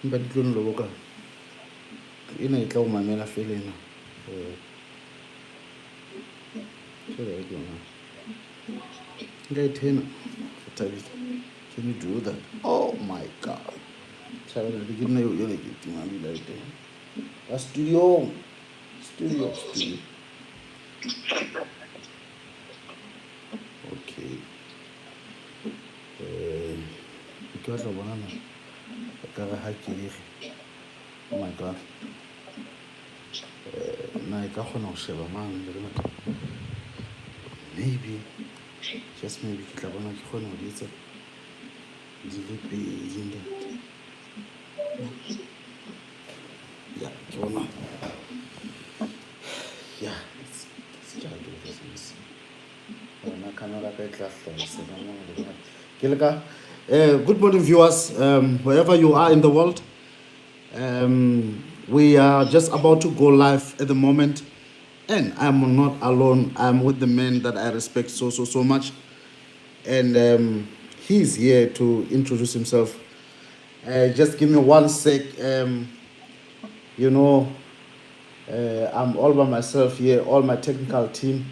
But you don't look. You know, it's all my men are feeling. Can you do that? Oh my God. Child, the beginning you're like a studio. Studio. Okay. Because of one. Oh my God. Maybe, just maybe, yeah, yeah, it's business. Good morning, viewers, wherever you are in the world. We are just about to go live at the moment, and I'm not alone. I'm with the man that I respect so much, and he's here to introduce himself. Just give me 1 sec. You know, I'm all by myself here. All my technical team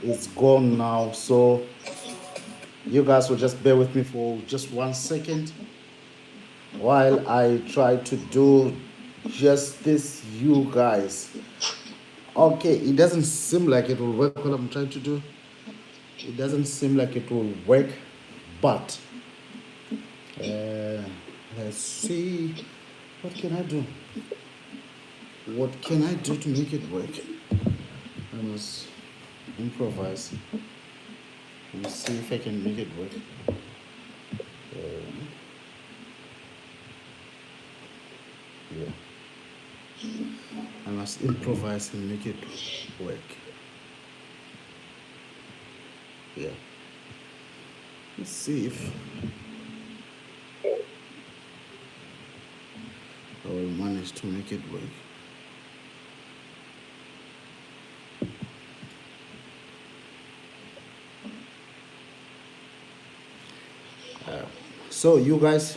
is gone now, so you guys will just bear with me for just 1 second while I try to do just this, you guys. Okay, it doesn't seem like it will work what I'm trying to do. It doesn't seem like it will work, but let's see. What can I do? What can I do to make it work? I must improvise and see if I can make it work. Yeah. I must improvise and make it work. Yeah. Let's see if I will manage to make it work. So you guys,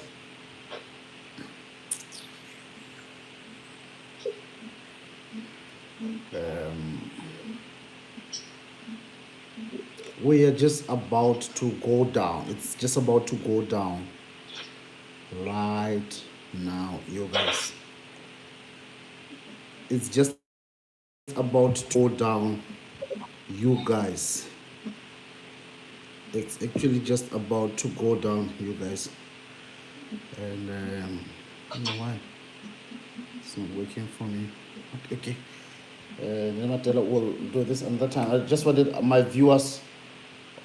we are just about to go down. It's just about to go down right now, you guys. It's just about to go down, you guys. It's actually just about to go down, you guys. And I don't know why it's not working for me. Okay. Matela will do this another time. I just wanted my viewers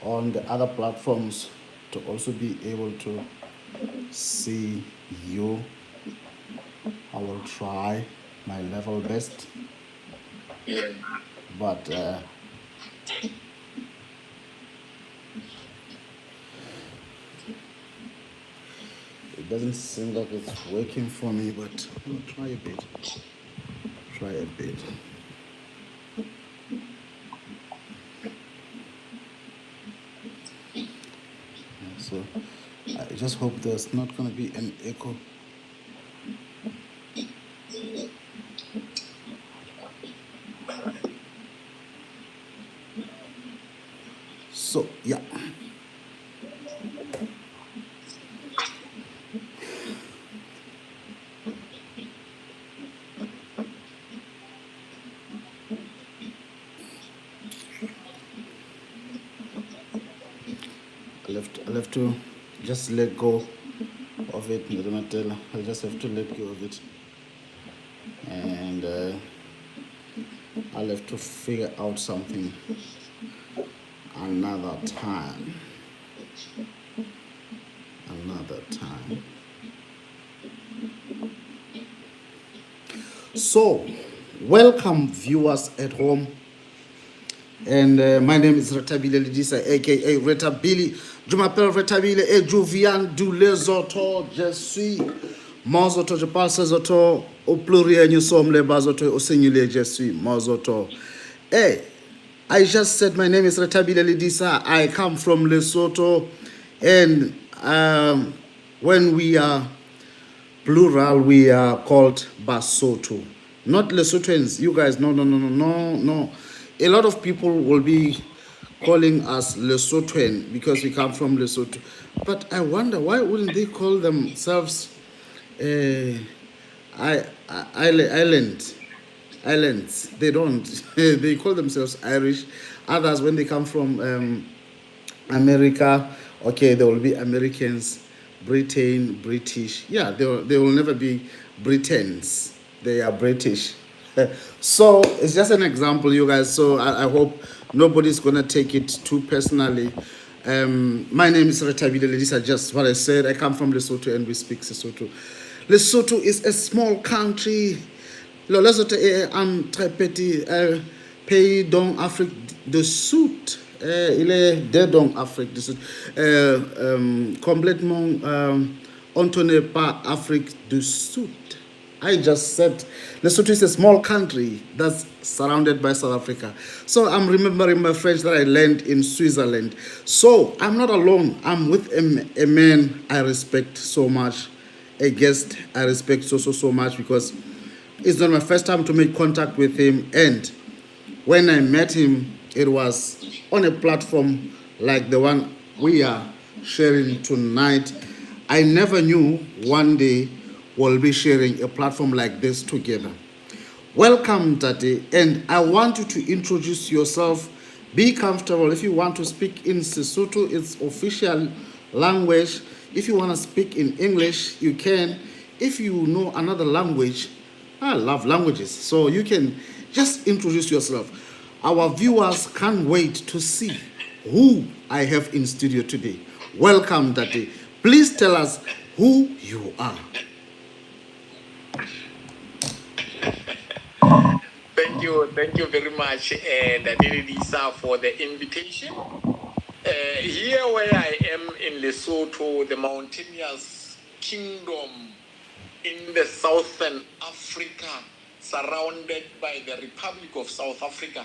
on the other platforms to also be able to see you. I will try my level best, but it doesn't seem like it's working for me, but I'll try a bit. So I just hope there's not going to be an echo. So yeah. I'll have to just let go of it, Matela. I'll just have to let go of it, and I'll have to figure out something another time. So, welcome viewers at home. And my name is Retha-Billy, Lelisa-AKA Retha-Billy. Je m'appelle Retha-Billy et je viens de Lesotho. Je suis Mozoto, je parle Sezoto. Au pluriel, nous sommes les Bazoto. Au singulier, je suis Mozoto. Hey, I just said my name is Retha-Billy Lelisa. I come from Lesotho. And when we are Plural, we are called Basotho. Not Lesothans. You guys, no. A lot of people will be calling us Lesothoan because we come from Lesotho. But I wonder, why wouldn't they call themselves uh, island? Islands. They don't. They call themselves Irish. Others, when they come from America, okay, there will be Americans, Britain, British. Yeah, they will never be Britons. They are British. So it's just an example, you guys. So I hope nobody's gonna take it too personally. My name is Retha-Billy. Lelisa, just what I said. I come from Lesotho and we speak Lesotho. Lesotho is a small country. Lo Lesotho est un très petit pays dans Afrique du Sud. Il est dedans Afrique du Sud. Complètement entonné par Afrique du Sud. I just said Lesotho is a small country that's surrounded by South Africa. So I'm remembering my French that I learned in Switzerland. So I'm not alone. I'm with a man I respect so much, a guest I respect so much, because it's not my first time to make contact with him. And when I met him, it was on a platform like the one we are sharing tonight. I never knew one day we'll be sharing a platform like this together. Welcome, Tati, and I want you to introduce yourself. Be comfortable. If you want to speak in Sesotho, it's official language. If you want to speak in English, you can. If you know another language, I love languages, so you can just introduce yourself. Our viewers can't wait to see who I have in studio today. Welcome, Tati. Please tell us who you are. Thank you very much, Lelisa, for the invitation. Here where I am in Lesotho, the mountainous kingdom in the southern Africa, surrounded by the Republic of South Africa,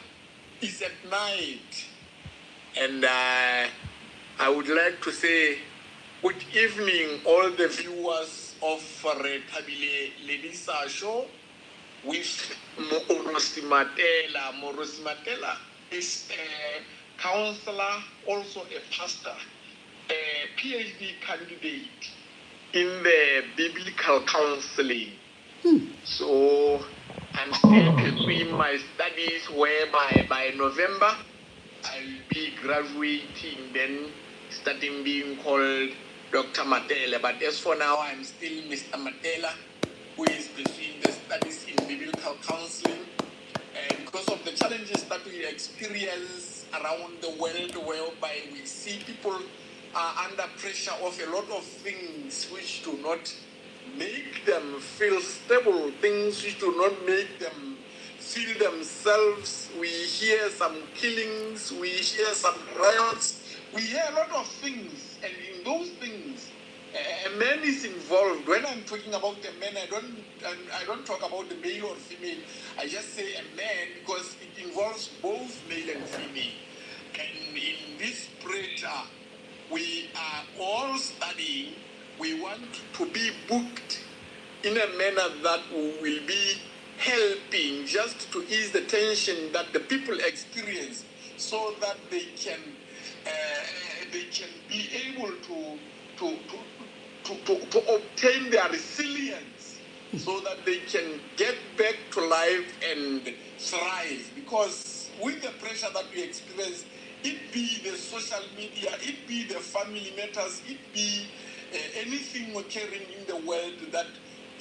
is at night. And I would like to say good evening, all the viewers of Retha-Billy Lelisa show with Moorosi Matela. Moorosi Matela is a counselor, also a pastor, a PhD candidate in the biblical counseling. So I'm still pursuing my studies, whereby by November I'll be graduating, then starting being called Dr. Matela. But as for now, I'm still Mr. Matela, who is pursuing the studies in biblical counseling. And because of the challenges that we experience around the world, whereby we see people are under pressure of a lot of things which do not make them feel stable, things which do not make them feel themselves. We hear some killings, we hear some riots, we hear a lot of things, and in those things, a man is involved. When I'm talking about a man, I don't talk about the male or female. I just say a man because it involves both male and female. And in this pressure, we are all studying. We want to be booked in a manner that will be helping just to ease the tension that the people experience, so that they can be able to obtain their resilience, so that they can get back to life and thrive. Because with the pressure that we experience, it be the social media, it be the family matters, it be anything occurring in the world that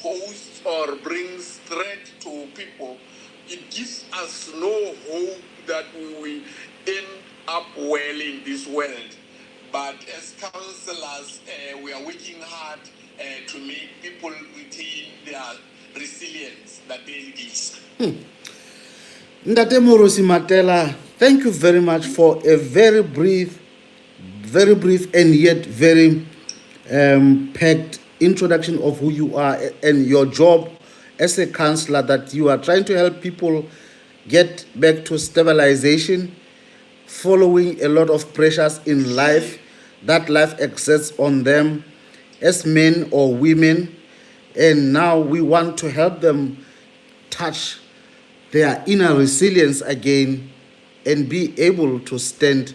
poses or brings threat to people, it gives us no hope that we will end up well in this world. But as counselors, we are working hard to make people retain their resilience that they give. Ndate Moorosi Matela, thank you very much for a very brief and yet very packed introduction of who you are and your job as a counselor, that you are trying to help people get back to stabilization following a lot of pressures in life that life exerts on them as men or women. And now we want to help them touch their inner resilience again and be able to stand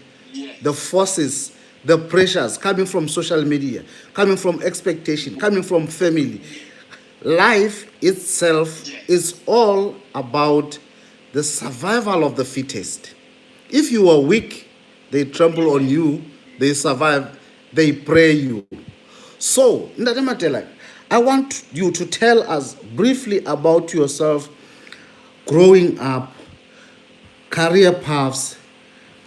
the forces, the pressures coming from social media, coming from expectation, coming from family. Life itself is all about the survival of the fittest. If you are weak, they trample on you, they survive, they pray you. So, Ndate Matela, I want you to tell us briefly about yourself growing up, career paths,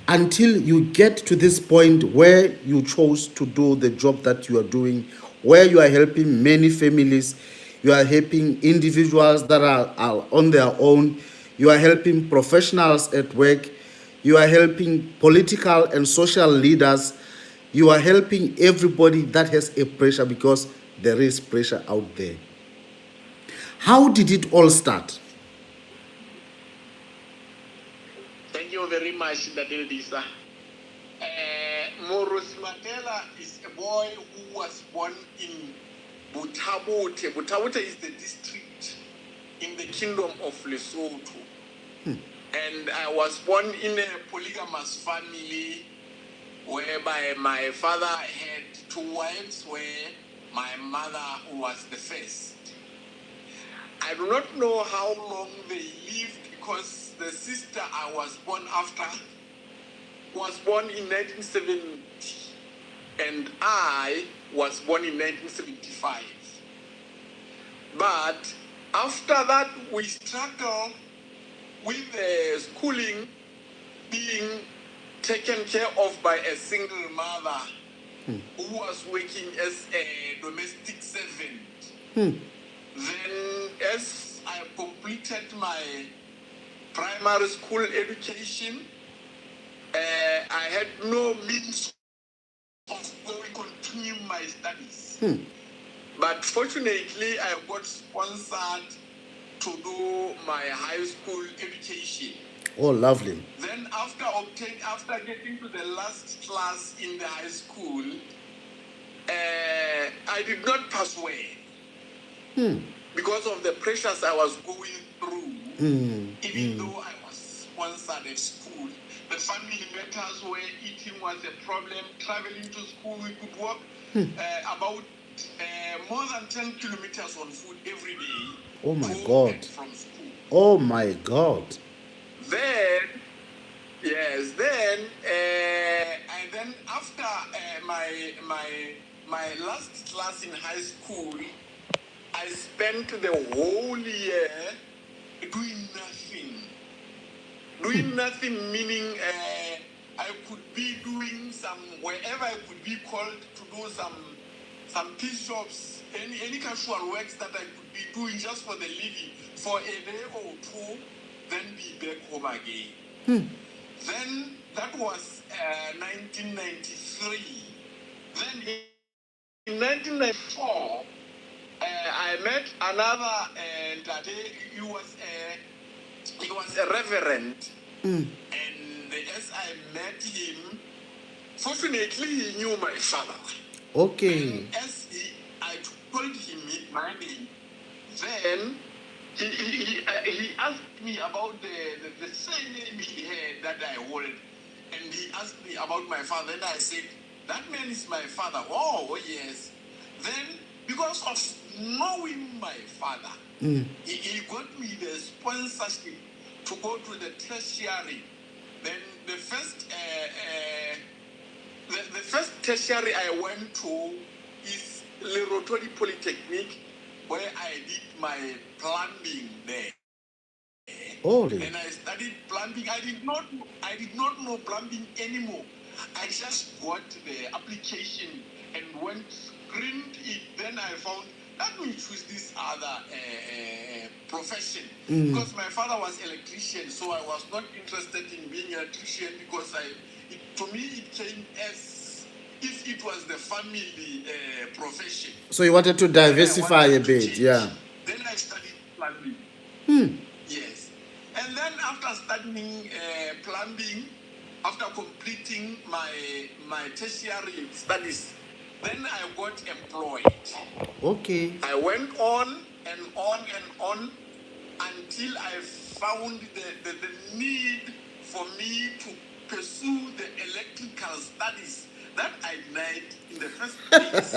until you get to this point where you chose to do the job that you are doing, where you are helping many families, you are helping individuals that are on their own, you are helping professionals at work, you are helping political and social leaders, you are helping everybody that has a pressure, because there is pressure out there. How did it all start? Thank you very much, Lelisa. Moorosi Matela is a boy who was born in Butabote. Butabote is the district in the kingdom of Lesotho. And I was born in a polygamous family whereby my father had 2 wives, where my mother was the first. I do not know how long they lived, because the sister I was born after was born in 1970 and I was born in 1975. But after that, we struggled with the schooling being taken care of by a single mother who was working as a domestic servant. Then, as I completed my primary school education, I had no means of continuing my studies. But fortunately, I got sponsored to do my high school education. Oh, lovely. Then after getting to the last class in the high school, I did not pass well because of the pressures I was going through. Even though I was sponsored at school, the family matters where eating was a problem. Traveling to school, we could walk about more than 10 kilometers on foot every day. Oh my to God. and from school. Oh my God. Then, yes, and then after my last class in high school, I spent the whole year doing nothing. Doing nothing meaning I could be doing wherever I could be called to do some piece jobs, any casual works that I could be doing just for the living for a day or two, then be back home again. Then that was 1993. Then in 1994, I met another, and he was a reverend. And as I met him, fortunately he knew my father. Okay. And as I told him my name, then he asked me about the same name he had that I hold. And he asked me about my father. And I said, that man is my father. Oh, yes. Then, because of knowing my father, he got me the sponsorship to go to the tertiary. Then the first tertiary I went to is Lerotori Polytechnic, where I did my plumbing there. Holy. And I studied plumbing. I did not know plumbing anymore. I just got the application and went screened it. Then I found, let me choose this other profession. Because my father was electrician, so I was not interested in being an electrician, because to me it came as if it was the family profession. So you wanted to diversify a bit, yeah. Then I studied plumbing. Yes. And then after studying plumbing, after completing my tertiary studies Then I got employed. Okay. I went on and on and on until I found the need for me to pursue the electrical studies that I denied in the first place.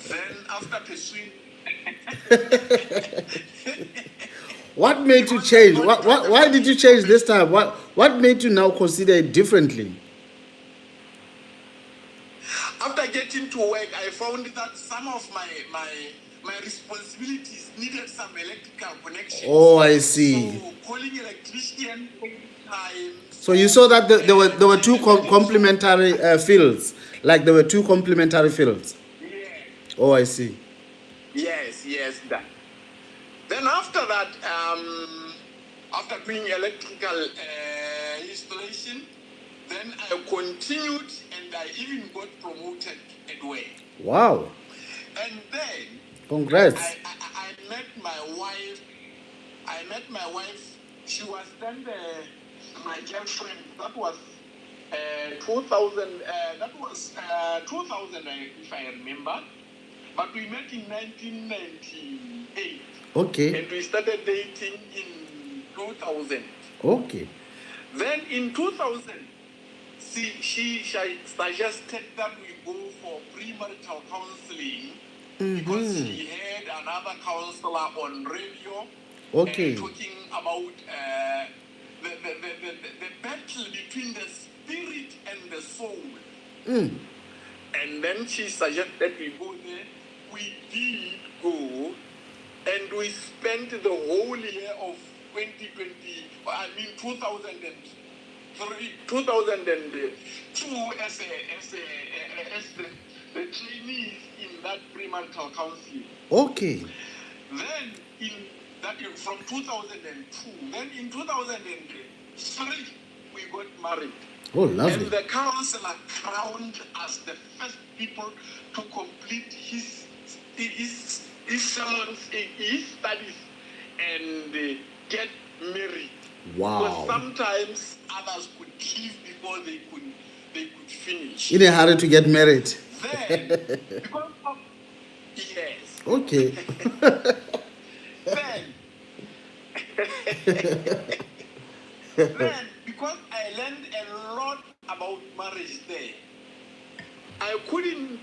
Then after pursuing What made you change? Why did you change this time? What made you now consider it differently? after getting to work, I found that some of my responsibilities needed some electrical connections. Oh, I see. So calling electrician time. So you saw that there were two complementary fields, like there were two complementary fields. Yeah. Oh, I see. Yes, that. Then after that, after doing electrical installation, then I continued and I even got promoted at work. Wow. And then Congrats. I met my wife. I met my wife. She was then my girlfriend. That was 2000. That was 2000, if I remember. But we met in 1998. Okay. And we started dating in 2000. Okay. Then in 2000, she suggested that we go for premarital counseling because she had another counselor on radio talking about the battle between the spirit and the soul. And then she suggested we go there. We did go, and we spent the whole year of 2002 as the trainees in that premarital counseling. Okay. Then from 2002, then in 2003, we got married. Oh, lovely. And the counselor crowned us the first people to complete his sermons, his studies, and get married. Wow. Because sometimes others could leave before they could finish. In a hurry to get married. Then, because of, yes. Okay. Then, because I learned a lot about marriage there, I couldn't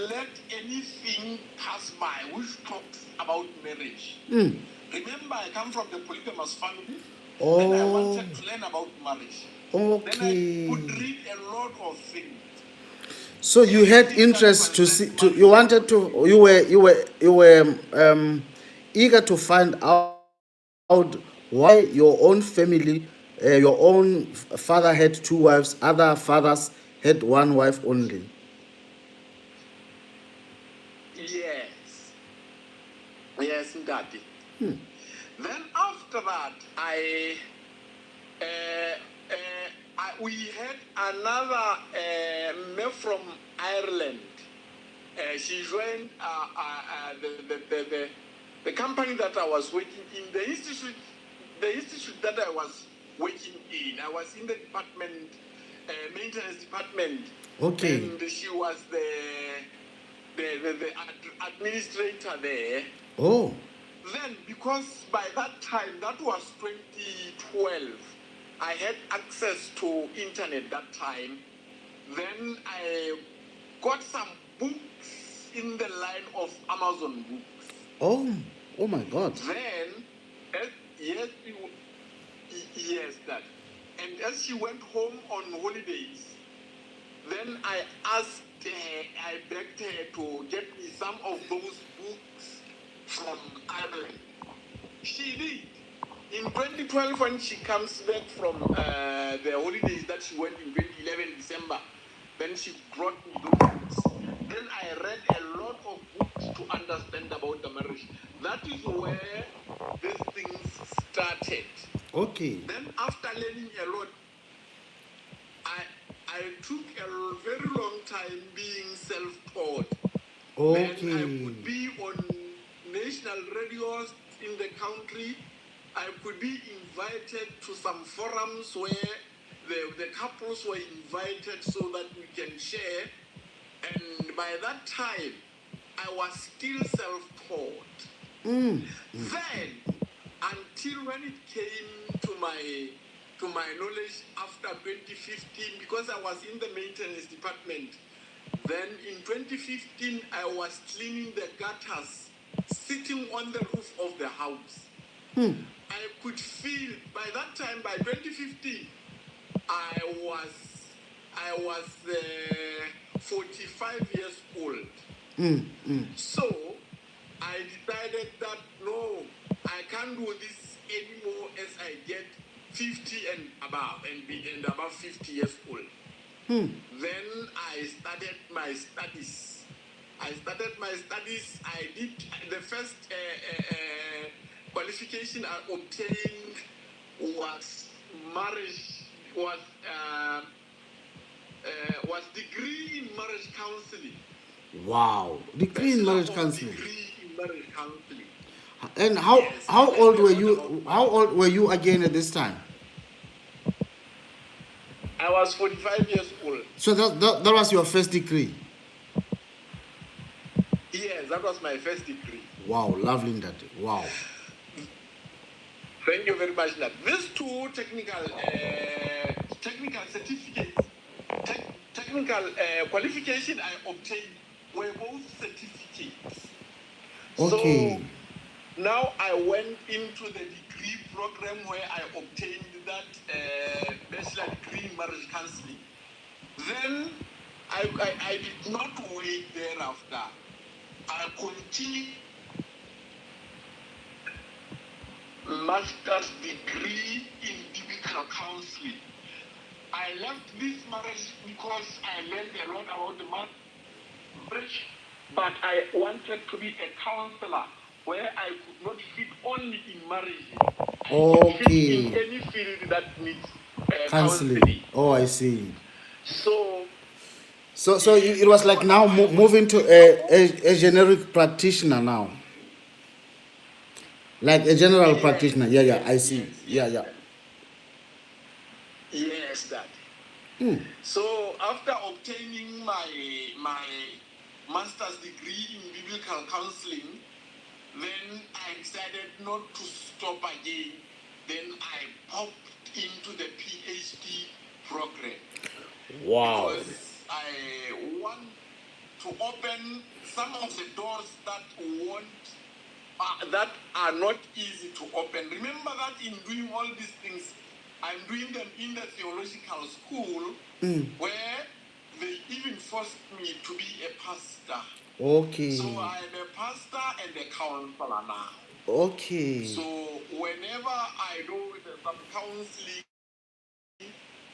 let anything pass by which talks about marriage. Remember, I come from the polygamous family, and I wanted to learn about marriage. Okay. Then I could read a lot of things. So you had interest to see, you wanted to, you were eager to find out why your own family, your own father had two wives, other fathers had one wife only. Yes, Daddy. Then after that, we had another male from Ireland. She joined the company that I was working in, the institute that I was working in. I was in the department, maintenance department. Okay. And she was the administrator there. Oh. Then, because by that time, that was 2012, I had access to internet that time. Then I got some books in the line of Amazon books. Oh my God. Then, yes, that. And as she went home on holidays, then I asked her, I begged her to get me some of those books from Ireland. She did. In 2012, when she comes back from the holidays that she went in 2011 December, then she brought me those books. Then I read a lot of books to understand about the marriage. That is where these things started. Okay. Then after learning a lot, I took a very long time being self-taught. Okay. Then I could be on national radios in the country. I could be invited to some forums where the couples were invited so that we can share And by that time, I was still self-taught. Mm. Then, until when it came to my knowledge after 2015, because I was in the maintenance department, then in 2015, I was cleaning the gutters, sitting on the roof of the house. I could feel, by that time, by 2015, I was 45 years old. So I decided that no, I can't do this anymore as I get 50 and above, and above 50 years old. Then I started my studies. I did the first qualification I obtained was marriage, was degree in marriage counseling. Wow. Degree in marriage counseling. Degree in marriage counseling. And how Yes, how I old learned were a lot you? about How old were you again at this time? I was 45 years old. So that was your first degree. Yes, that was my first degree. Wow, lovely that. Wow. Thank you very much. These two technical certificates, technical qualification I obtained were both certificates. Okay. So now I went into the degree program where I obtained that bachelor degree in marriage counseling. Then I did not wait thereafter. I continued master's degree in biblical counseling. I left this marriage because I learned a lot about the marriage, but I wanted to be a counselor where I could not fit only in marriage. I could fit in any field that needs counseling. Oh, I see. So it was like now moving to a generic practitioner now. Like a general practitioner. Yeah, I see. Yeah. Yes, Dad. So after obtaining my master's degree in biblical counseling, then I decided not to stop again. Then I popped into the PhD program. Wow. Because I want to open some of the doors that are not easy to open. Remember that in doing all these things, I'm doing them in the theological school where they even forced me to be a pastor. Okay. So I'm a pastor and a counselor now. Okay. So whenever I do some counseling,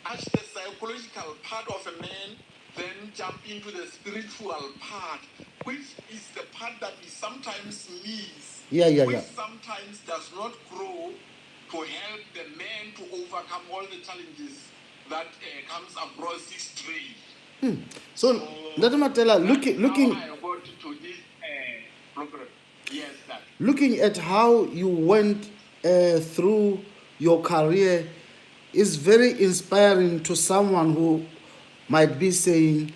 as the psychological part of a man, then jump into the spiritual part, which is the part that we sometimes miss. Which sometimes does not grow to help the man to overcome all the challenges that comes across his trade. So let me tell you, looking how I got to this program. Yes, that. Looking at how you went through your career is very inspiring to someone who might be saying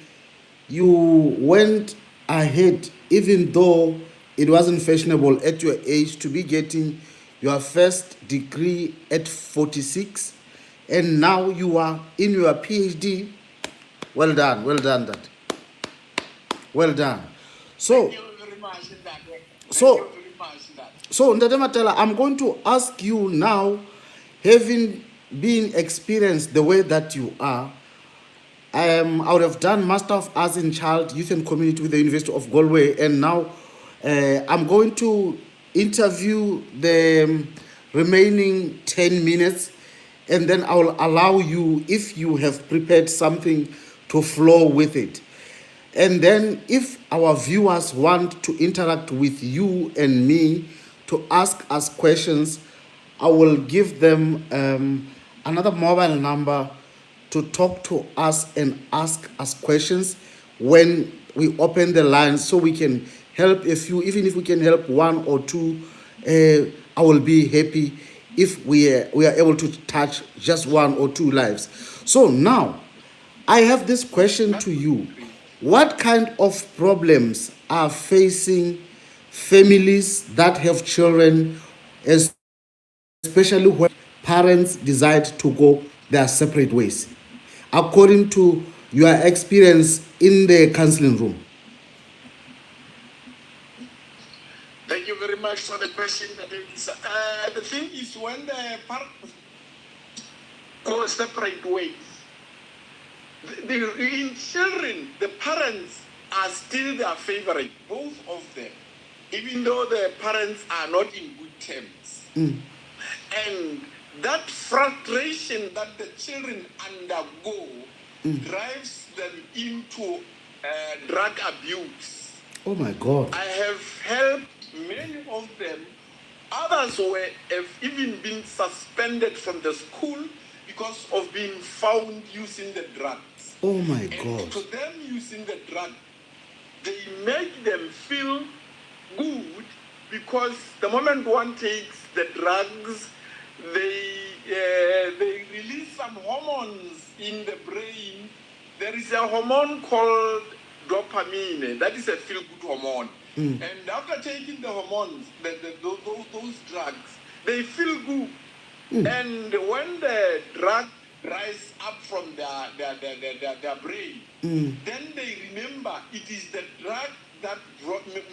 you went ahead even though it wasn't fashionable at your age to be getting your first degree at 46 and now you are in your PhD. Well done, that. Well done. So Thank you very much, that. So, Ndate Matela, I'm going to ask you now, having been experienced the way that you are, I would have done Master of Arts in Child, Youth and Community with the University of Galway, and now I'm going to interview the remaining 10 minutes, and then I will allow you, if you have prepared something, to flow with it. And then if our viewers want to interact with you and me to ask us questions, I will give them another mobile number to talk to us and ask us questions when we open the lines so we can help a few. Even if we can help one or two, I will be happy if we are able to touch just one or two lives. So now, I have this question to you. What kind of problems are facing families that have children, especially when parents decide to go their separate ways, according to your experience in the counseling room? Thank you very much for the question, Lelisa. The thing is, when the parents go separate ways, in children, the parents are still their favorite, both of them, even though the parents are not in good terms. And that frustration that the children undergo drives them into drug abuse. Oh my God. I have helped many of them. Others have even been suspended from the school because of being found using the drugs. Oh my And God. to them using the drug, they make them feel good because the moment one takes the drugs, they release some hormones in the brain. There is a hormone called dopamine. That is a feel-good hormone. And after taking the hormones, those drugs, they feel good. And when the drug rise up from their brain, then they remember it is the drug that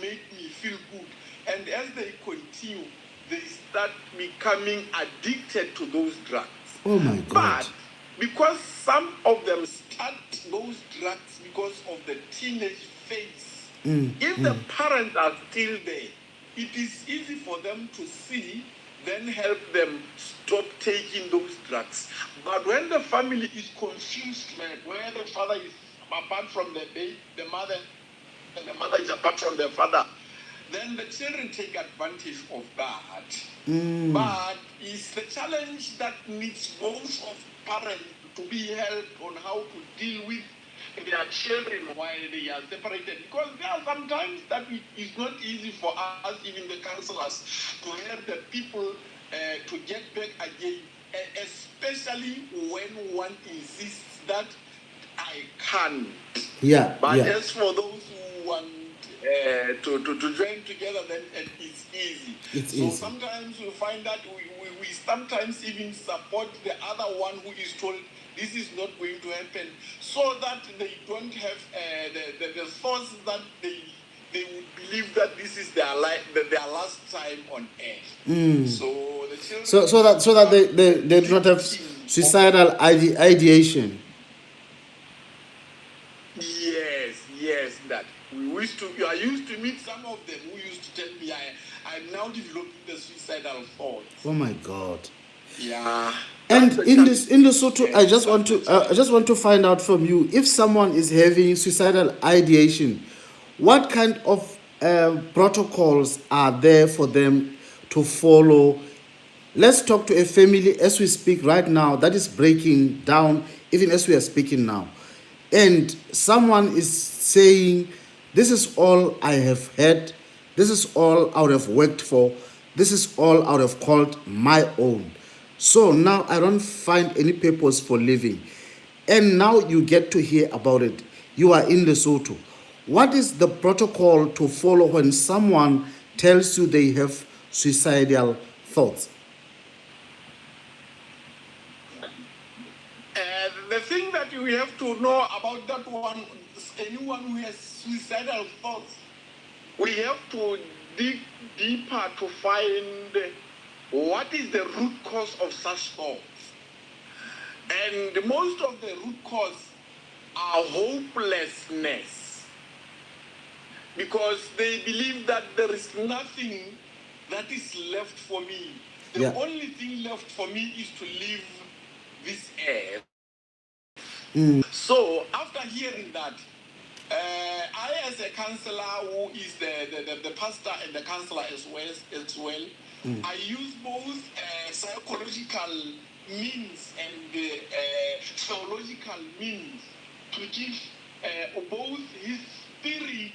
made me feel good. And as they continue, they start becoming addicted to those drugs. Oh my God. But because some of them start those drugs because of the teenage phase, if the parents are still there, it is easy for them to see, then help them stop taking those drugs. But when the family is confused, where the father is apart from the mother, and the mother is apart from the father, then the children take advantage of that. But it's the challenge that needs both of parents to be helped on how to deal with their children while they are separated. Because there are sometimes that it is not easy for us, even the counselors, to help the people to get back again, especially when one insists that I can't. But as for those who want to join together, then it's easy. So sometimes we find that we sometimes even support the other one who is told this is not going to happen, so that they don't have the thoughts that they would believe that this is their last time on earth. So the children So that they do not have suicidal ideation. Yes, that I used to meet some of them who used to tell me I'm now developing the suicidal thoughts. Oh my God. Yeah. And in Lesotho, I just want to find out from you, if someone is having suicidal ideation, what kind of protocols are there for them to follow? Let's talk to a family as we speak right now that is breaking down, even as we are speaking now. And someone is saying, this is all I have had, this is all I would have worked for, this is all I would have called my own. So now I don't find any purpose for living. And now you get to hear about it. You are in Lesotho. What is the protocol to follow when someone tells you they have suicidal thoughts? The thing that we have to know about that one, anyone who has suicidal thoughts, we have to dig deeper to find what is the root cause of such thoughts. And most of the root cause are hopelessness, because they believe that there is nothing that is left for me. The only thing left for me is to live this earth. So after hearing that, I, as a counselor who is the pastor and the counselor as well, I use both psychological means and theological means to give both his spirit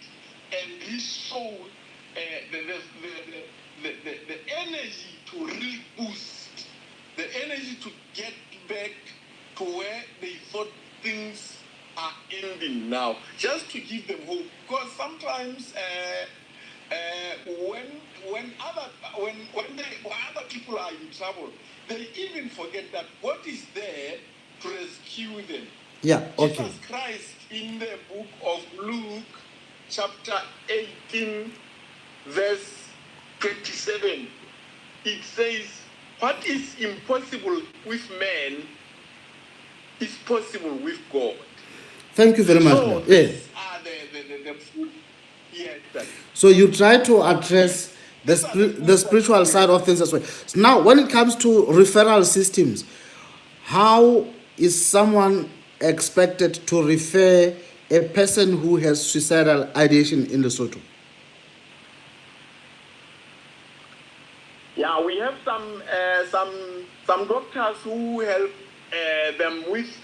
and his soul the energy to really boost, the energy to get back to where they thought things are ending now, just to give them hope. Because sometimes when other people are in trouble, they even forget that God is there to rescue them. Yeah, okay. Jesus Christ in the book of Luke, chapter 18, verse 27, it says, what is impossible with man is possible with God. Thank you very much. So Yeah. these are the food. Yes, sir. So you try to address the spiritual side of things as well. So now, when it comes to referral systems, how is someone expected to refer a person who has suicidal ideation in Lesotho? Yeah, we have some doctors who help them with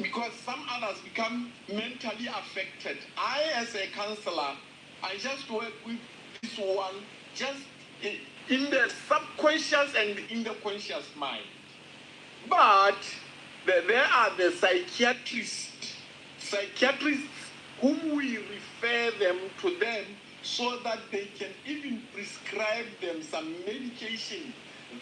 because some others become mentally affected. I, as a counselor, I just work with this one just in the subconscious and in the conscious mind. But there are the psychiatrists whom we refer them to them so that they can even prescribe them some medication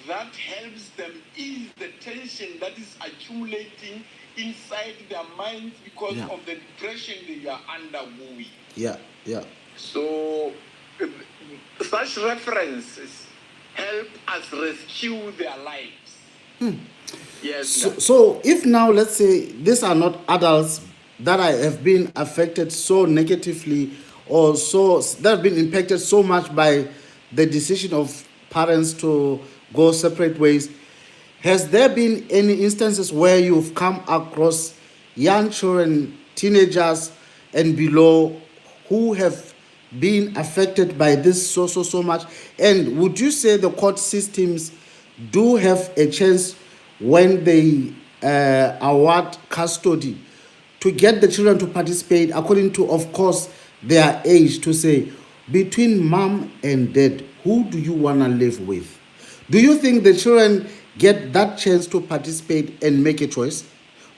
that helps them ease the tension that is accumulating inside their minds because Yeah. of the depression they are undergoing. Yeah, yeah. So such references help us rescue their lives. Yes. So if now, let's say, these are not adults that have been affected so negatively, or so that have been impacted so much by the decision of parents to go separate ways, has there been any instances where you've come across young children, teenagers and below, who have been affected by this so much? And would you say the court systems do have a chance, when they award custody, to get the children to participate according to, of course, their age, to say, between mom and dad, who do you want to live with? Do you think the children get that chance to participate and make a choice?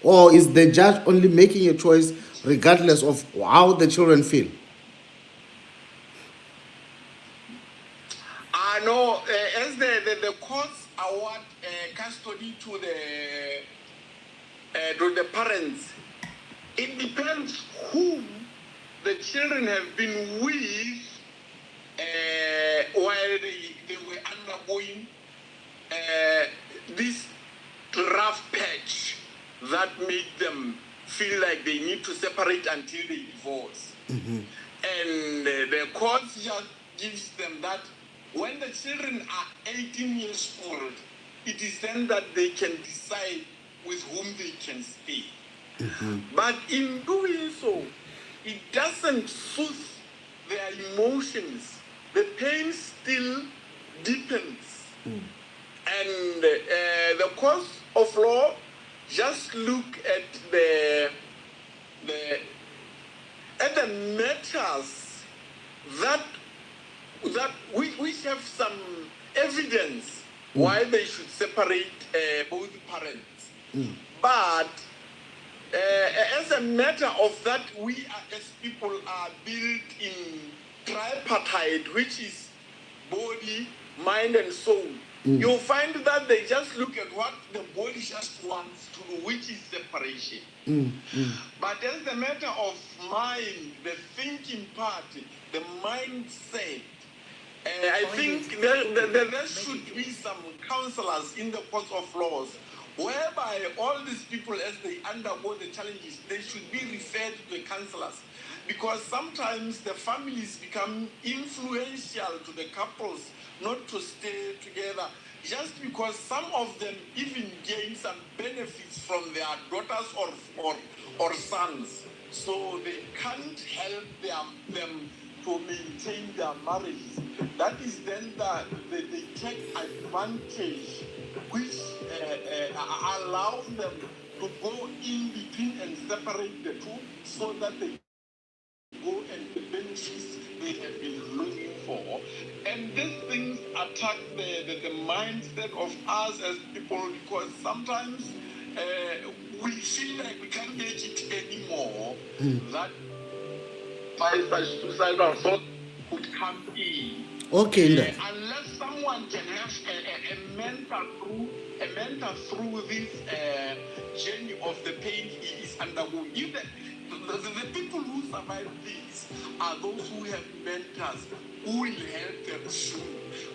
Or is the judge only making a choice regardless of how the children feel? No, as the courts award custody to the parents, it depends whom the children have been with while they were undergoing this rough patch that made them feel like they need to separate until they divorce. And the court just gives them that when the children are 18 years old, it is then that they can decide with whom they can stay. But in doing so, it doesn't soothe their emotions. The pain still deepens. And the course of law just look at the matters that we have some evidence why they should separate both parents. But as a matter of that, we as people are built in tripartite, which is body, mind, and soul. You'll find that they just look at what the body just wants to do, which is separation. But as the matter of mind, the thinking part, the mindset, I think there should be some counselors in the courts of laws whereby all these people, as they undergo the challenges, they should be referred to the counselors. Because sometimes the families become influential to the couples not to stay together, just because some of them even gain some benefits from their daughters or sons. So they can't help them to maintain their marriages. That is then that they take advantage, which allows them to go in between and separate the two, so that they go and the benefits they have been looking for. And these things attack the mindset of us as people, because sometimes we feel like we can't make it anymore, that by such suicidal thought could come in. Okay, unless someone can have a mentor through this journey of the pain he is undergoing. If the people who survive this are those who have mentors who will help them through.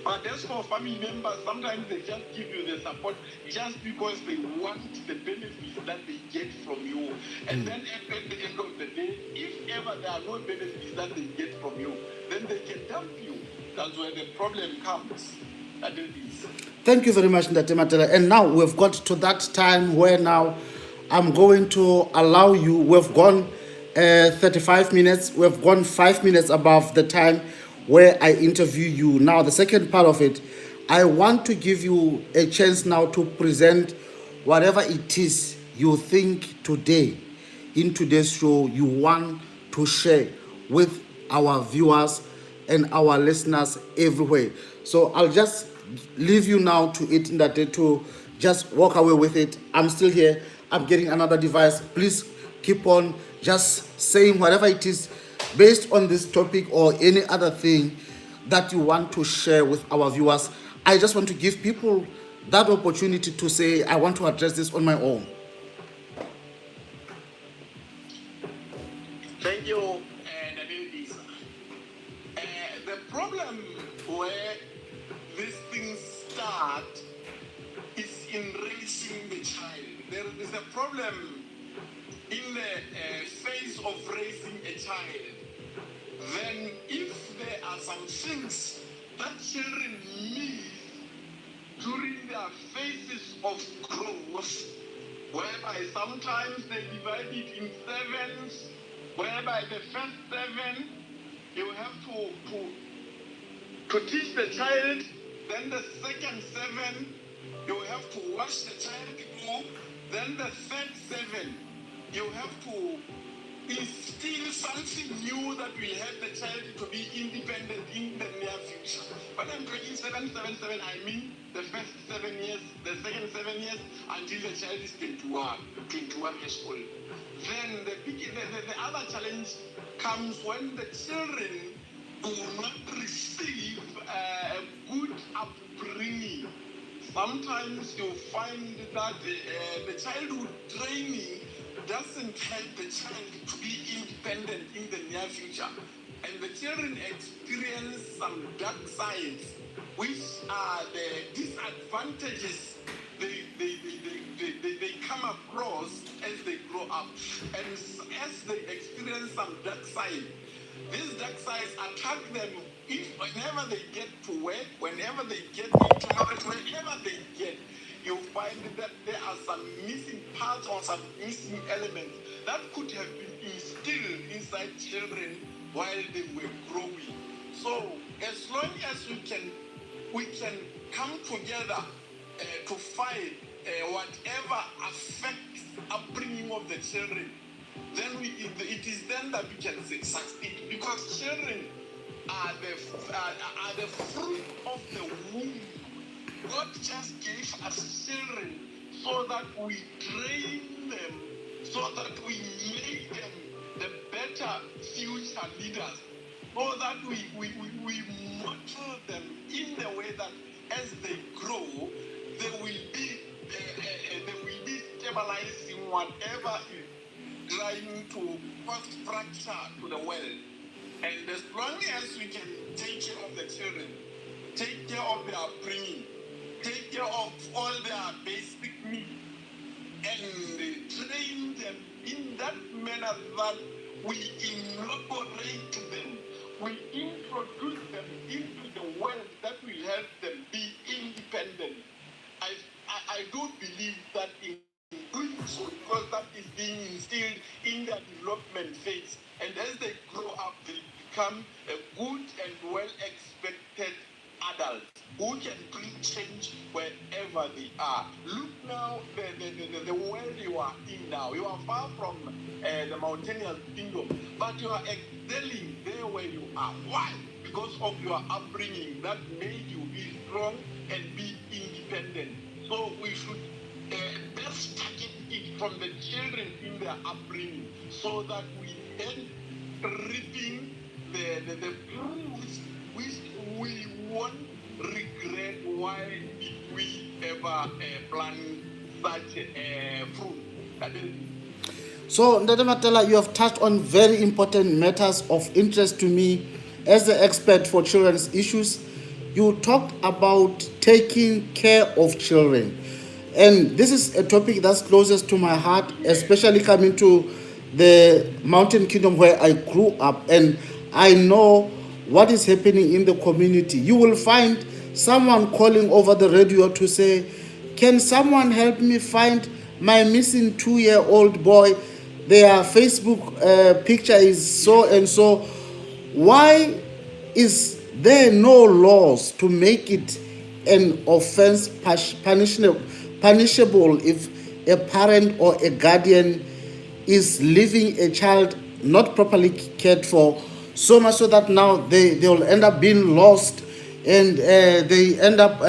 But as for family members, sometimes they just give you the support just because they want the benefits that they get from you. And then at the end of the day, if ever there are no benefits that they get from you, then they can dump you. That's where the problem comes. That is. Thank you very much, Ndate Matela. And now we've got to that time where now I'm going to allow you. We've gone 35 minutes. We've gone 5 minutes above the time where I interview you. Now, the second part of it, I want to give you a chance now to present whatever it is you think today, in today's show, you want to share with our viewers and our listeners everywhere. So I'll just leave you now to it, in that day, to just walk away with it. I'm still here. I'm getting another device. Please keep on just saying whatever it is based on this topic or any other thing that you want to share with our viewers. I just want to give people that opportunity to say, I want to address this on my own. Thank you, Lelisa. The problem where these things start is in raising the child. There is a problem in the phase of raising a child. Then if there are some things that children need during their phases of growth, whereby sometimes they divide it in sevens, whereby the first 7 you have to teach the child, then the second 7 you have to watch the child grow, then the third 7 you have to instill something new that will help the child to be independent in the near future. When I'm talking 777, I mean the first 7 years, the second 7 years, until the child is 21 years old. Then the other challenge comes when the children do not receive a good upbringing. Sometimes you find that the childhood training doesn't help the child to be independent in the near future. And the children experience some dark sides, which are the disadvantages they come across as they grow up. And as they experience some dark side, these dark sides attack them whenever they get to work, whenever they get into marriage, wherever they get. You find that there are some missing parts or some missing elements that could have been instilled inside children while they were growing. So as long as we can come together to fight whatever affects upbringing of the children, then it is then that we can succeed, because children are the fruit of the womb. God just gave us children so that we train them, so that we make them the better future leaders, so that we model them in the way that as they grow, they will be stabilizing whatever is trying to cause fracture to the world. And as long as we can take care of the children, take care of their upbringing, take care of all their basic needs, and train them in that manner that we inaugurate them, we introduce them into the world that will help them be independent. I do believe that in doing so, because that is being instilled in their development phase, and as they grow up, they become a good and well-expected adult who can bring change wherever they are. Look now, the world you are in now. You are far from the mountainous kingdom, but you are excelling there where you are. Why? Because of your upbringing that made you be strong and be independent. So we should best target it from the children in their upbringing, so that we end reaping the fruits which we won't regret why did we ever plant such fruit. So, Ndade Matela, you have touched on very important matters of interest to me as the expert for children's issues. You talked about taking care of children. And this is a topic that's closest to my heart, especially coming to the mountain kingdom where I grew up. And I know what is happening in the community. You will find someone calling over the radio to say, can someone help me find my missing 2-year-old boy? Their Facebook picture is so and so. Why is there no laws to make it an offense punishable if a parent or a guardian is leaving a child not properly cared for, so much so that now they will end up being lost, and they end up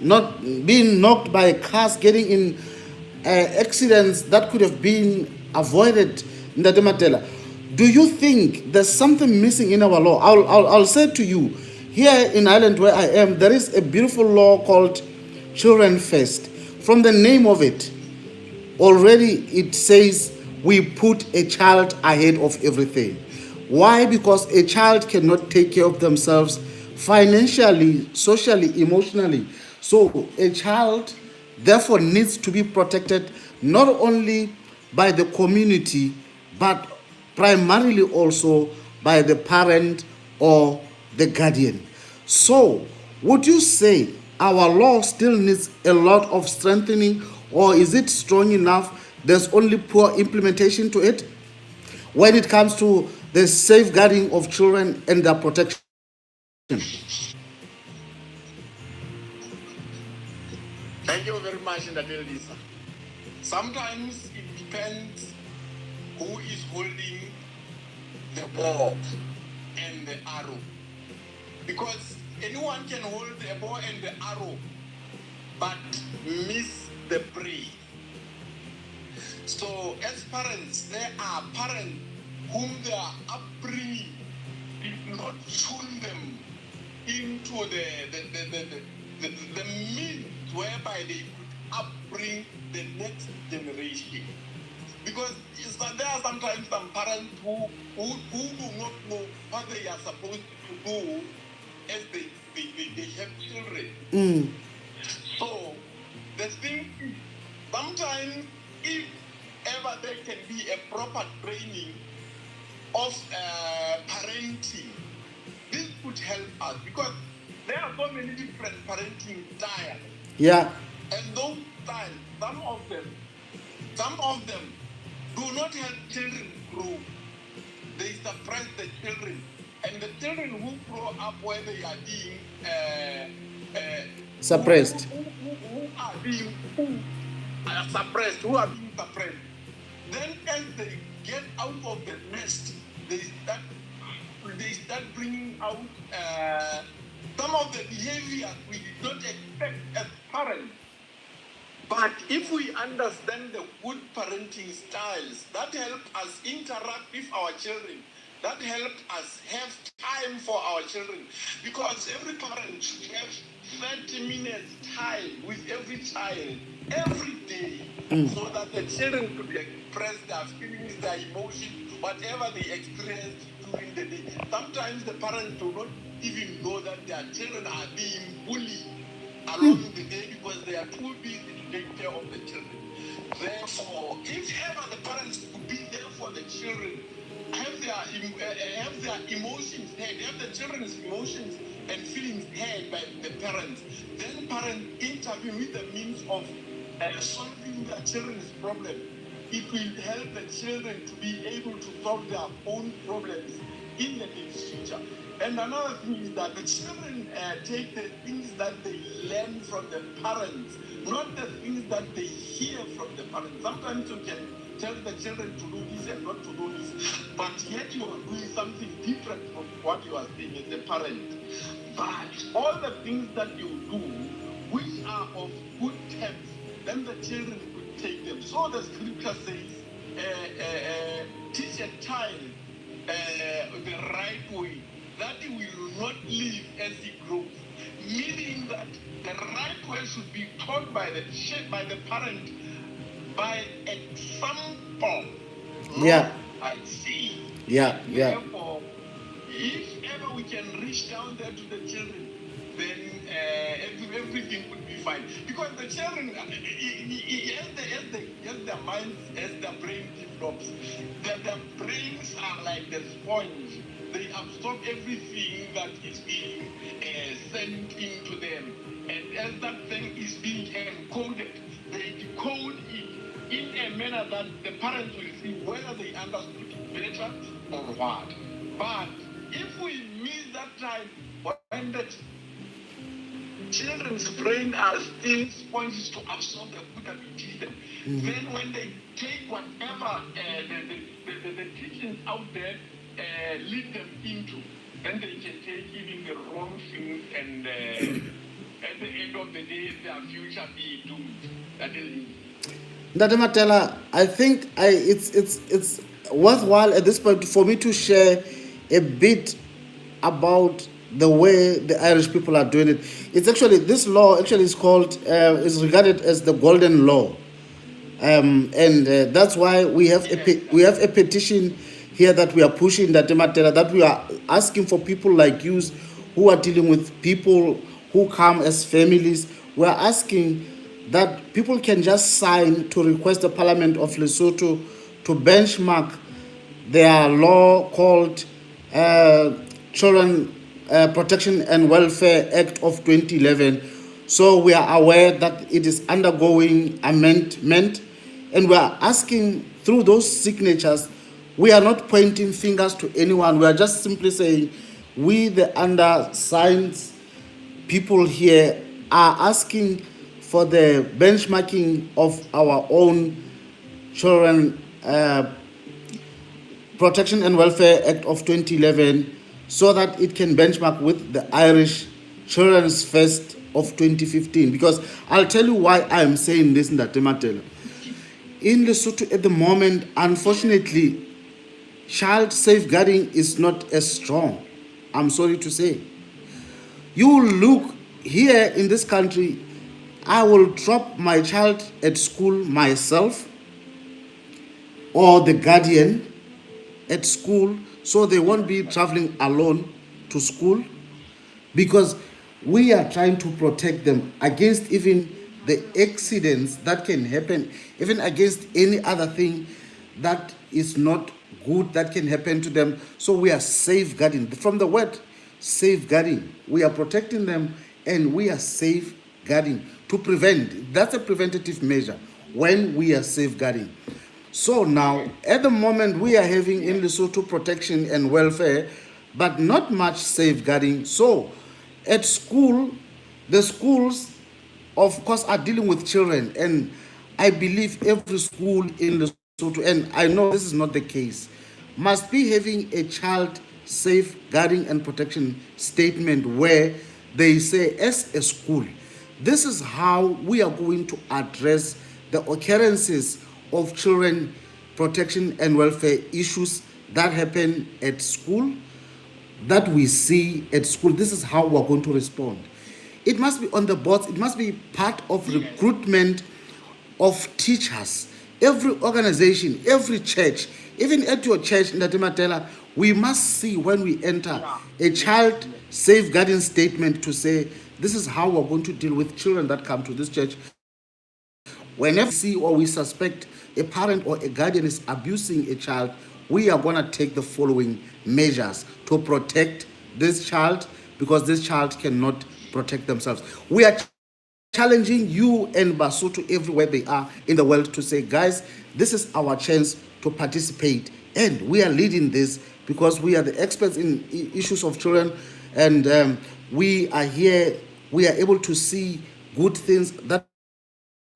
not being knocked by cars, getting in accidents that could have been avoided? Ndade Matela, do you think there's something missing in our law? I'll say to you, here in Ireland where I am, there is a beautiful law called Children First. From the name of it, already it says we put a child ahead of everything. Why? Because a child cannot take care of themselves financially, socially, emotionally. So a child therefore needs to be protected not only by the community, but primarily also by the parent or the guardian. So would you say our law still needs a lot of strengthening, or is it strong enough? There's only poor implementation to it when it comes to the safeguarding of children and their protection. Thank you very much, Lisa. Sometimes it depends who is holding the bow and the arrow. Because anyone can hold the bow and the arrow, but miss the prey. So as parents, there are parents whom their upbringing did not tune them into the means whereby they could upbring the next generation. Because there are sometimes some parents who do not know what they are supposed to do as they have children. So the thing is, sometimes if ever there can be a proper training of parenting, this could help us, because there are so many different parenting styles. Yeah. And those styles, some of them do not help children grow. They suppress the children. And the children who grow up where they are being Suppressed. Who are being suppressed, then as they get out of the nest, they start bringing out some of the behaviors we did not expect as parents. But if we understand the good parenting styles that help us interact with our children, that help us have time for our children, because every parent should have 30 minutes time with every child every day, so that the children could express their feelings, their emotions, whatever they experience during the day. Sometimes the parents do not even know that their children are being bullied along the day because they are too busy to take care of the children. Therefore, if ever the parents could be there for the children, have their emotions heard, have the children's emotions and feelings heard by the parents, then parents intervene with the means of solving their children's problem. It will help the children to be able to solve their own problems in the near future. And another thing is that the children take the things that they learn from the parents, not the things that they hear from the parents. Sometimes you can tell the children to do this and not to do this, but yet you are doing something different from what you are saying as a parent. But all the things that you do, which are of good terms, then the children could take them. So the scripture says, teach a child the right way, that he will not live as he grows. Meaning that the right way should be taught by the parent, by example. Yeah. I see. Yeah. Therefore, if ever we can reach down there to the children, then everything would be fine. Because the children, as their minds, as their brain develops, their brains are like the sponge. They absorb everything that is being sent into them. And as that thing is being encoded, they decode it in a manner that the parents will see whether they understood it better or what. But if we miss that time when the children's brain are still sponges to absorb the food that we teach them, then when they take whatever the teachings out there lead them into, then they can take even the wrong things, and at the end of the day, their future be doomed. That is it. Ndate Matela, I think it's worthwhile at this point for me to share a bit about the way the Irish people are doing it. It's actually, this law actually is called, is regarded as the golden law. And that's why we have a petition here that we are pushing, that Matela, that we are asking for people like you who are dealing with people who come as families. We are asking that people can just sign to request the Parliament of Lesotho to benchmark their law called Children Protection and Welfare Act of 2011. So we are aware that it is undergoing amendment, and we are asking through those signatures, we are not pointing fingers to anyone. We are just simply saying, we the undersigned people here are asking for the benchmarking of our own Children Protection and Welfare Act of 2011, so that it can benchmark with the Irish Children's First of 2015. Because I'll tell you why I'm saying this in the Matela. In Lesotho at the moment, unfortunately, child safeguarding is not as strong. I'm sorry to say. You look here in this country, I will drop my child at school myself, or the guardian at school, so they won't be traveling alone to school, because we are trying to protect them against even the accidents that can happen, even against any other thing that is not good that can happen to them. So we are safeguarding. From the word safeguarding, we are protecting them, and we are safeguarding to prevent. That's a preventative measure when we are safeguarding. So now, at the moment, we are having in Lesotho protection and welfare, but not much safeguarding. So at school, the schools, of course, are dealing with children, and I believe every school in Lesotho, and I know this is not the case, must be having a child safeguarding and protection statement where they say, as a school, this is how we are going to address the occurrences of children protection and welfare issues that happen at school, that we see at school. This is how we're going to respond. It must be on the boards. It must be part of recruitment of teachers. Every organization, every church, even at your church, Ndate Matela, we must see when we enter a child safeguarding statement to say, this is how we're going to deal with children that come to this church. Whenever we see or we suspect a parent or a guardian is abusing a child, we are going to take the following measures to protect this child, because this child cannot protect themselves. We are challenging you and Basotho everywhere they are in the world to say, guys, this is our chance to participate, and we are leading this because we are the experts in issues of children, and we are here. We are able to see good things that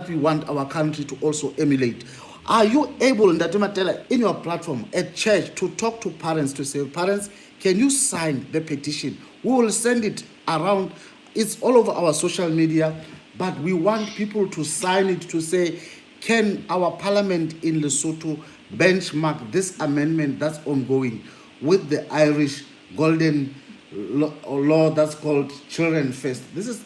we want our country to also emulate. Are you able, Ndate Matela, in your platform at church, to talk to parents to say, parents, can you sign the petition? We will send it around. It's all over our social media, but we want people to sign it to say, can our parliament in Lesotho benchmark this amendment that's ongoing with the Irish golden law that's called Children First? This is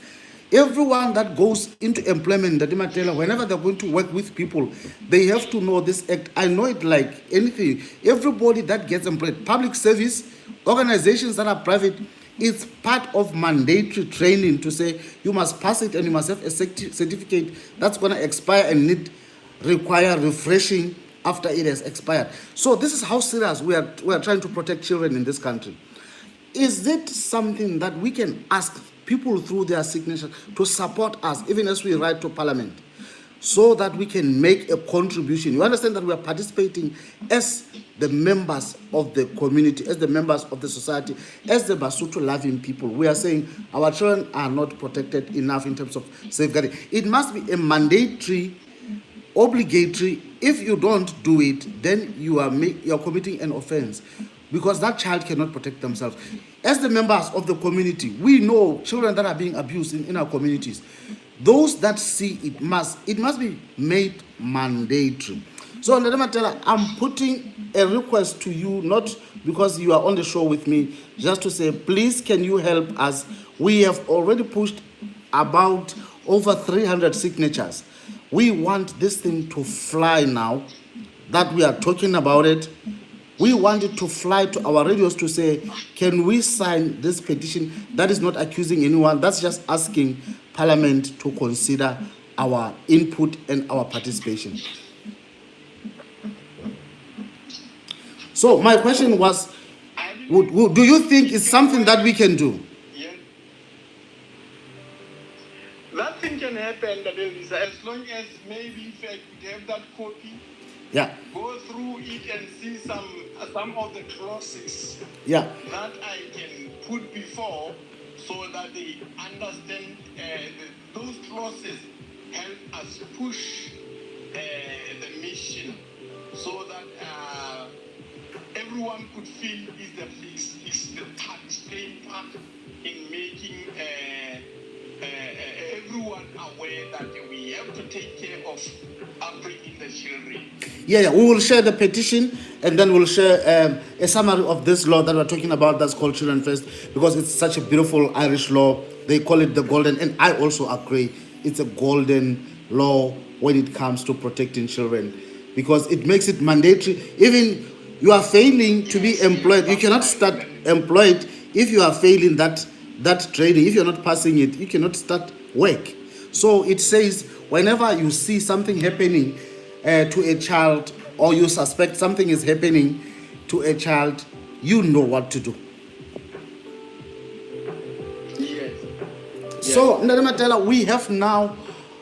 everyone that goes into employment, Daddy Matela, whenever they're going to work with people, they have to know this act. I know it like anything. Everybody that gets employed, public service, organizations that are private, it's part of mandatory training to say you must pass it and you must have a certificate that's going to expire and require refreshing after it has expired. So this is how serious we are trying to protect children in this country. Is it something that we can ask people through their signature to support us, even as we write to Parliament, so that we can make a contribution? You understand that we are participating as the members of the community, as the members of the society, as the Basotho-loving people. We are saying our children are not protected enough in terms of safeguarding. It must be a mandatory, obligatory. If you don't do it, then you are committing an offense, because that child cannot protect themselves. As the members of the community, we know children that are being abused in our communities. Those that see it must be made mandatory. So, Matela, I'm putting a request to you, not because you are on the show with me, just to say, please, can you help us? We have already pushed about over 300 signatures. We want this thing to fly now that we are talking about it. We want it to fly to our radios to say, can we sign this petition? That is not accusing anyone. That's just asking Parliament to consider our input and our participation. So my question was, do you think it's something that we can do? Yeah. That thing can happen, Lelisa, as long as maybe if I could have that copy. Yeah. Go through it and see some of the clauses. Yeah. That I can put before, so that they understand those clauses help us push the mission, so that everyone could feel is the tax-paying part in making everyone aware that we have to take care of upbringing the children. Yeah, we will share the petition, and then we'll share a summary of this law that we're talking about that's called Children First, because it's such a beautiful Irish law. They call it the golden, and I also agree, it's a golden law when it comes to protecting children, because it makes it mandatory. Even you are failing to be employed, you cannot start employed if you are failing that training. If you're not passing it, you cannot start work. So it says whenever you see something happening to a child, or you suspect something is happening to a child, you know what to do. Yes. So, Matela, we have now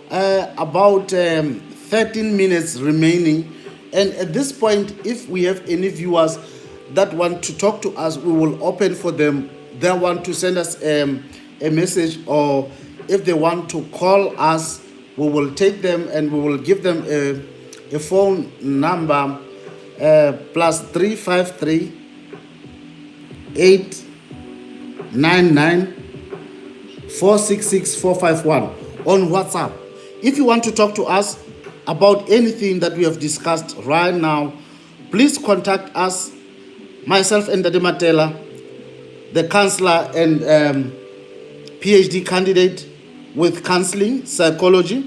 about 13 minutes remaining. And at this point, if we have any viewers that want to talk to us, we will open for them. They want to send us a message, or if they want to call us, we will take them and we will give them a phone number, plus 353 899 466 451 on WhatsApp. If you want to talk to us about anything that we have discussed right now, please contact us, myself and Daddy Matela, the counselor and PhD candidate with counseling psychology.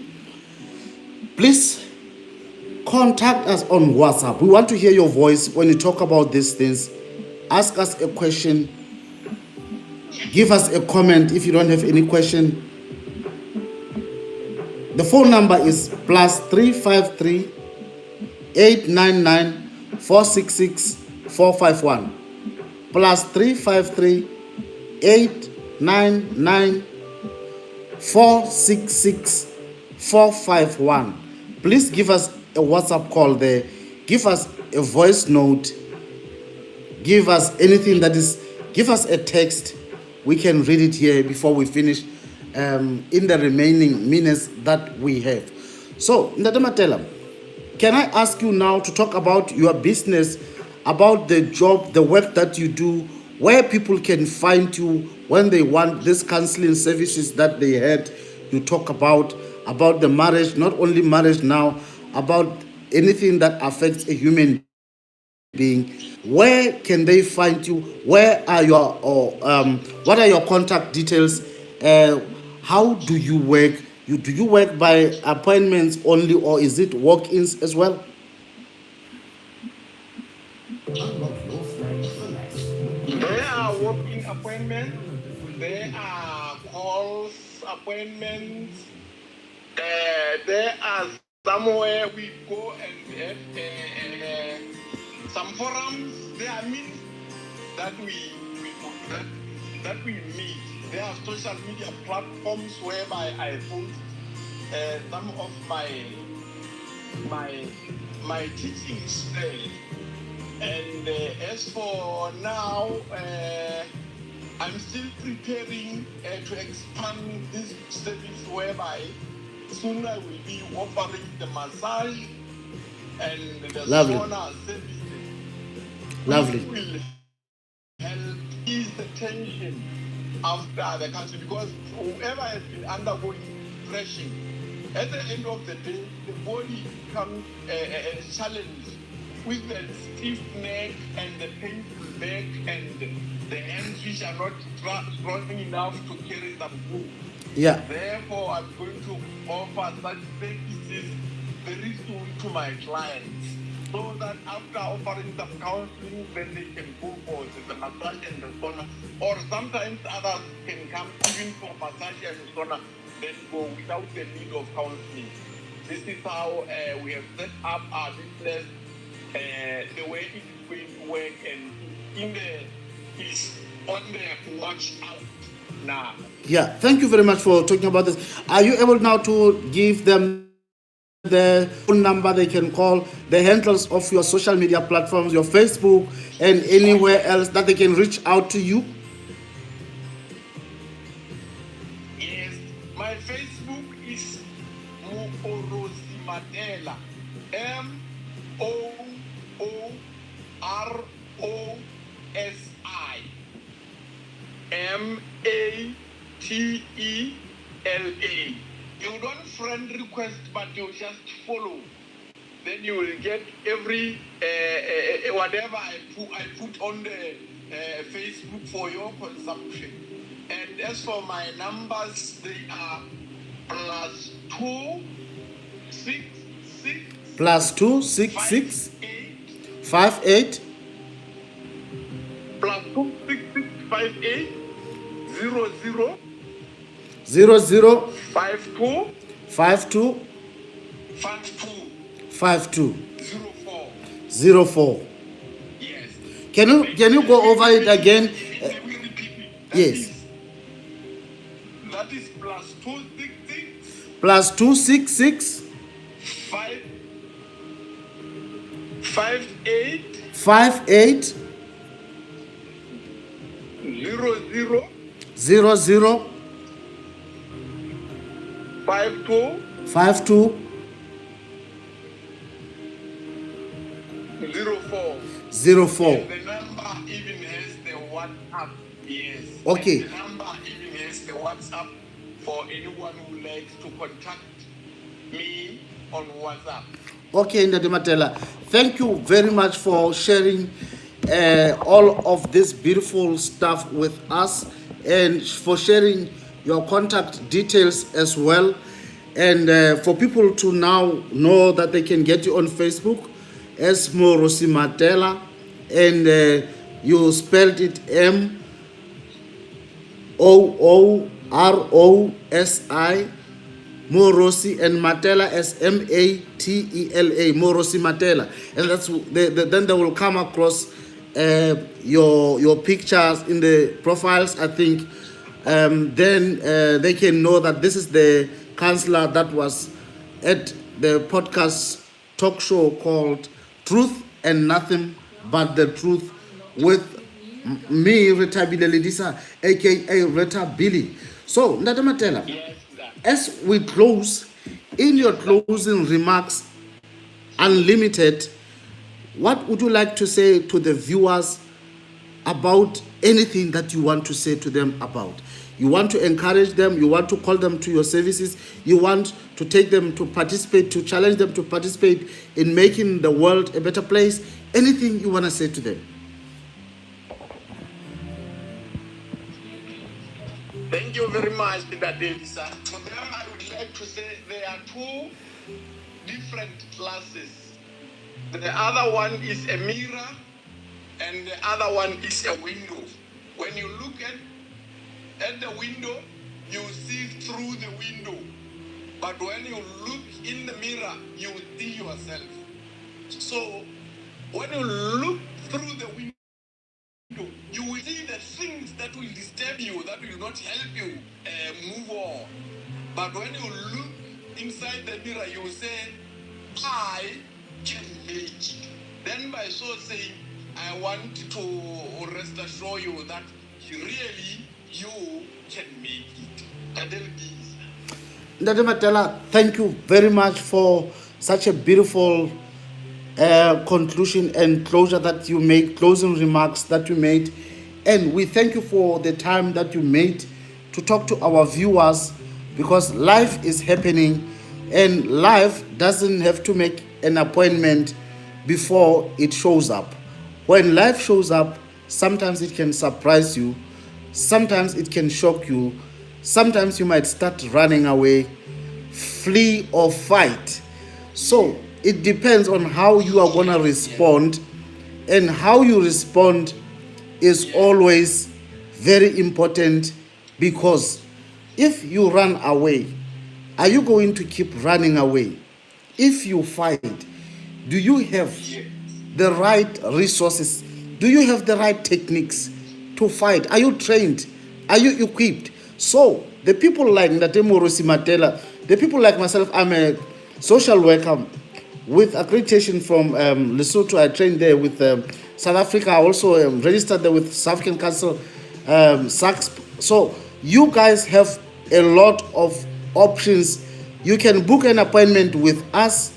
Please contact us on WhatsApp. We want to hear your voice when you talk about these things. Ask us a question. Give us a comment if you don't have any question. The phone number is plus 353 899 466 451. Plus 353 899 466 451. Please give us a WhatsApp call there. Give us a voice note. Give us anything that is, give us a text. We can read it here before we finish in the remaining minutes that we have. So, Ndata Matela, can I ask you now to talk about your business, about the job, the work that you do, where people can find you when they want these counseling services that they had you talk about the marriage, not only marriage now, about anything that affects a human being. Where can they find you? Where are your what are your contact details? How do you work? Do you work by appointments only, or is it walk-ins as well? There are walk-in appointments. There are calls appointments. There are somewhere we go and have some forums. There are meetings that, that we meet. There are social media platforms whereby I post some of my teachings there. And as for now, I'm still preparing to expand this service whereby soon I will be offering the massage and the Lovely. sauna services. Lovely. Which will help ease the tension after the country, because whoever has been undergoing depression, at the end of the day, the body becomes challenged with the stiff neck and the painful back and the hands which are not strong enough to carry some food. Yeah. Therefore, I'm going to offer such services very soon to my clients, so that after offering some counseling, then they can go for the massage and the sauna. Or sometimes others can come even for massage and sauna, then go without the need of counseling. This is how we have set up our business, the way it is going to work, and is on the watch out now. Yeah, thank you very much for talking about this. Are you able now to give them the phone number they can call, the handles of your social media platforms, your Facebook, and anywhere else that they can reach out to you? Yes, my Facebook is Moorosi Matela. Moorosi. Matela. You don't friend request, but you just follow. Then you will get every whatever I put on the Facebook for your consumption. And as for my numbers, they are +2 6 6 +2 6 6 5 8 +2 6 6 5 8 0 0 00 52 52 52 52 04. 04. Yes. Can you go over it again? Let me repeat it. Yes. That is +266 +266 5 58 58 00 00 52 52 04. 04. And the number even has the WhatsApp. Yes. Okay. And the number even has the WhatsApp for anyone who likes to contact me on WhatsApp. Okay, Ndade Matela, thank you very much for sharing all of this beautiful stuff with us, and for sharing your contact details as well, and for people to now know that they can get you on Facebook as Moorosi Matela, and you spelled it Moorosi, Moorosi, and Matela as Matela, Moorosi Matela, and that's then they will come across your pictures in the profiles, I think. Then they can know that this is the counselor that was at the podcast talk show called Truth and Nothing But the Truth with me, Retha-Billy, Lelisa-AKA Retha-Billy. So, Ndade Matela, Yes, sir. as we close, in your closing remarks, unlimited, what would you like to say to the viewers about anything that you want to say to them about. You want to encourage them, you want to call them to your services, you want to take them to participate, to challenge them to participate in making the world a better place. Anything you want to say to them. Thank you very much, Lelisa. For them, I would like to say there are two different classes. The other one is a mirror, and the other one is a window. When you look at the window, you see through the window. But when you look in the mirror, you see yourself. So when you look through the window, you will see the things that will disturb you, that will not help you move on. But when you look inside the mirror, you will say, I can make it. Then by so saying, I want to rest assure you that really you can make it. And then Ndade Matela, thank you very much for such a beautiful conclusion and closure that you made, closing remarks that you made. And we thank you for the time that you made to talk to our viewers, because life is happening and life doesn't have to make an appointment before it shows up. When life shows up, sometimes it can surprise you, sometimes it can shock you, sometimes you might start running away, flee or fight. So it depends on how you are going to respond, and how you respond is always very important, because if you run away, are you going to keep running away? If you fight, do you have the right resources? Do you have the right techniques to fight? Are you trained? Are you equipped? So the people like Moorosi Matela, the people like myself, I'm a social worker with accreditation from Lesotho. I trained there with South Africa. I also registered there with South African Council, SACSP. So you guys have a lot of options. You can book an appointment with us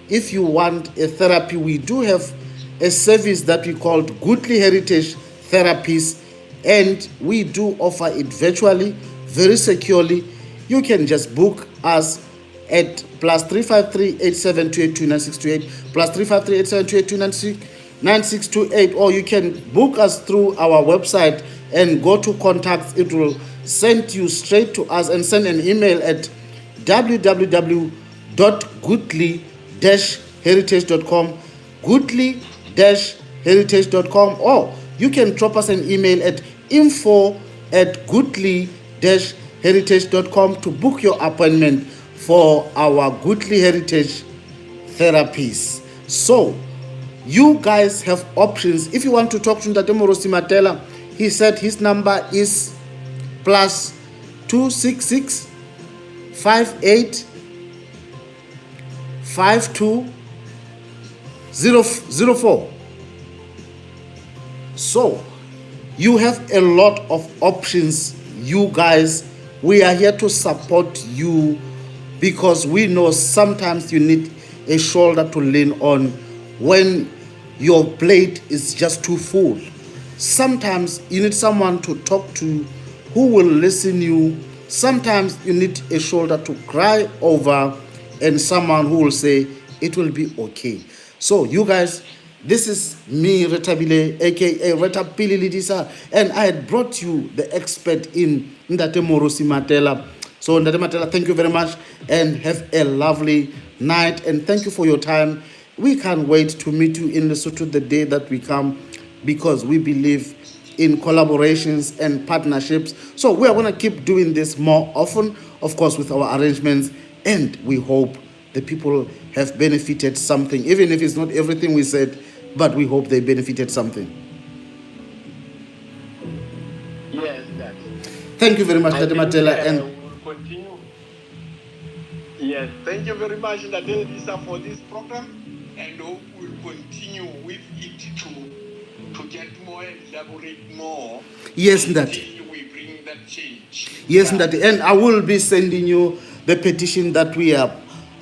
if you want a therapy. We do have a service that we call Goodly Heritage Therapies, and we do offer it virtually, very securely. You can just book us at +353 8728 2968, +353 8728 9628, or you can book us through our website and go to contacts. It will send you straight to us, and send an email at www.goodly-heritage.com, goodly-heritage.com, or you can drop us an email at info@goodly-heritage.com to book your appointment for our Goodly Heritage therapies. So you guys have options. If you want to talk to Moorosi Matela, he said his number is +266 58 52 004. So you have a lot of options. You guys, we are here to support you, because we know sometimes you need a shoulder to lean on when your plate is just too full. Sometimes you need someone to talk to who will listen you. Sometimes you need a shoulder to cry over, and someone who will say it will be okay. So you guys, this is me, Retha-Billy, aka Retha-Billy Lelisa, and I had brought you the expert in Moorosi Matela. So Ndate Matela, thank you very much, and have a lovely night, and thank you for your time. We can't wait to meet you in Lesotho the day that we come, because we believe in collaborations and partnerships. So we are going to keep doing this more often, of course, with our arrangements, and we hope the people have benefited something, even if it's not everything we said, but we hope they benefited something. yes, that. Thank you very much, Ndate Matela, and we'll continue. Yes, thank you very much, Lelisa, for this program, and hope we'll continue with it to get more, elaborate more. yes, Ndate. Until we bring that change. Yes, Ndate, and I will be sending you the petition that we are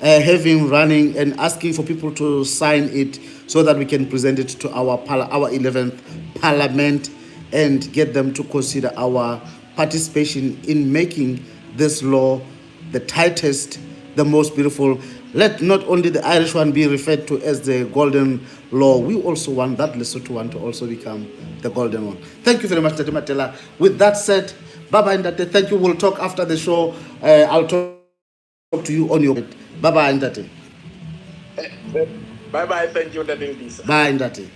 having running, and asking for people to sign it so that we can present it to our 11th Parliament, and get them to consider our participation in making this law the tightest, the most beautiful. Let not only the Irish one be referred to as the golden law, we also want that Lesotho one to also become the golden one. Thank you very much, Ntate Matela. With that said, bye-bye, Ntate. Thank you. We'll talk after the show. I'll talk to you on your... Bye-bye, Ntate. Bye bye. Thank you, Lelisa. Bye, Ntate.